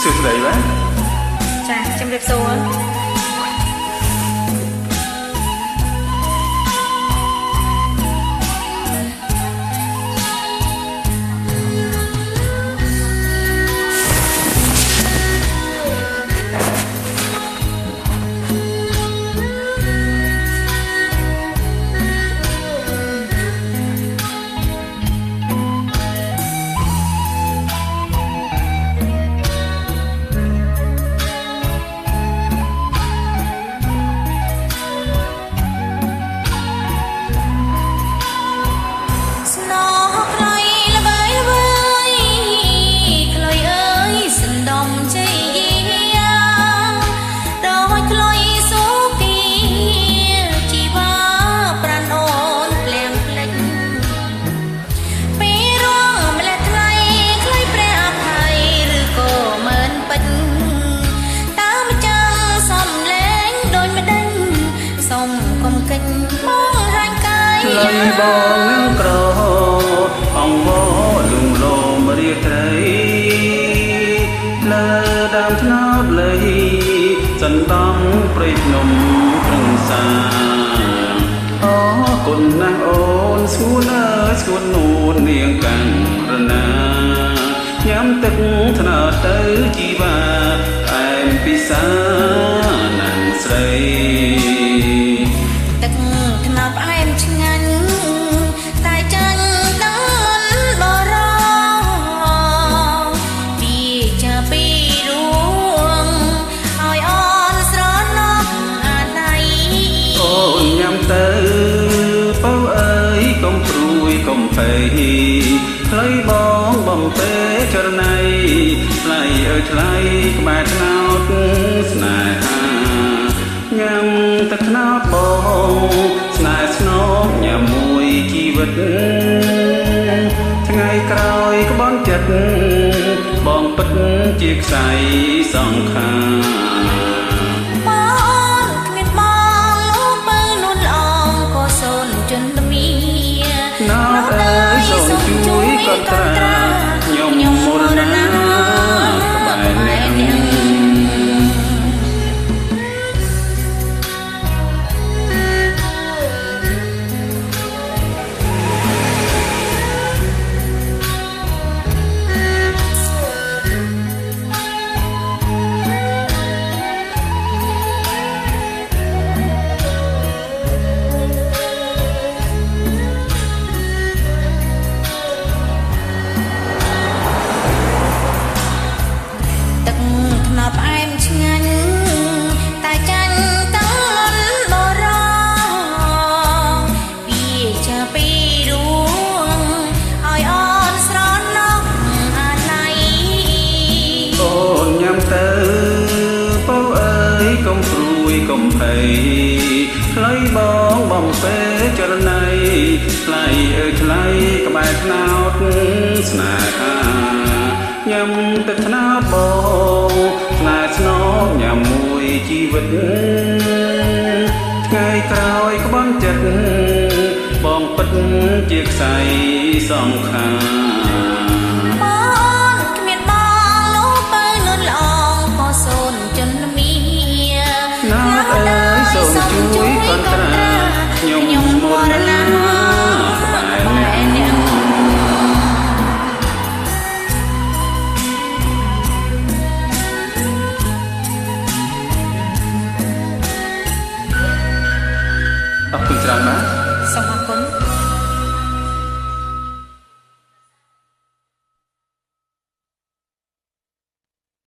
សួស្តីបាទចាជំរាបសួរបងនឹងក្រអង្វរលំលមរៀបត្រីលើដើមថ្នោតលៃសណ្ដំព្រៃភ្នំព្រឹងសាអរគុណណាស់អូនស្ងួនអើយស្ងួននួននាងកាំងរណាញ៉ាំទឹកថ្នោតទៅជីវ៉ាអែមពិសាណាស់ស្រីទឹកថ្នោតផ្អែមឆ្ងាញ់តែចាញ់ដល់បរោពីចាពីរួងឲ្យអនស្រណោះអាណៃអូនញ៉ាំទៅបៅអើយកុំព្រួយកុំភ័យថ្លៃបងបំពេចរណៃថ្លៃអើយថ្លៃក្បែរថ្នោតស្នេហាញ៉ាំទឹកថ្នោតបងស្នេហ៍ស្នងញ៉ាំមួយជីវិតថ្ងៃក្រោយក្បន់ចិត្តបងពិតជាខ្សែសង្ខារបងគ្មានបងលោកបើនួនល្អក៏សូនជន់លមីណោតអើយសូមជួយកត់ត្រាខ្ញុំមរណាក្បែរអ្នកផ្អែមឆ្ងាញ់តែចាញ់ដល់បរោពីចាពីរួងឲ្យអនស្រណោះអាណៃអូនញ៉ាំទៅបៅអើយកុំព្រួយកុំភ័យថ្លៃបងបំពេចរណៃថ្លៃអើយថ្លៃក្បែរថ្នោតស្នេហាញ៉ាំទឹកថ្នោតបងស្នេហ៍ស្នងញ៉ាំមួយជីវិតថ្ងៃក្រោយក្បន់ចិត្តបងពិតជាខ្សែសង្ខារណោតអើយសូមជួយកត់ត្រាខ្ញុំមរណាក្បែរអ្នកអរគុណច្រើនបាទសូមអរគុណ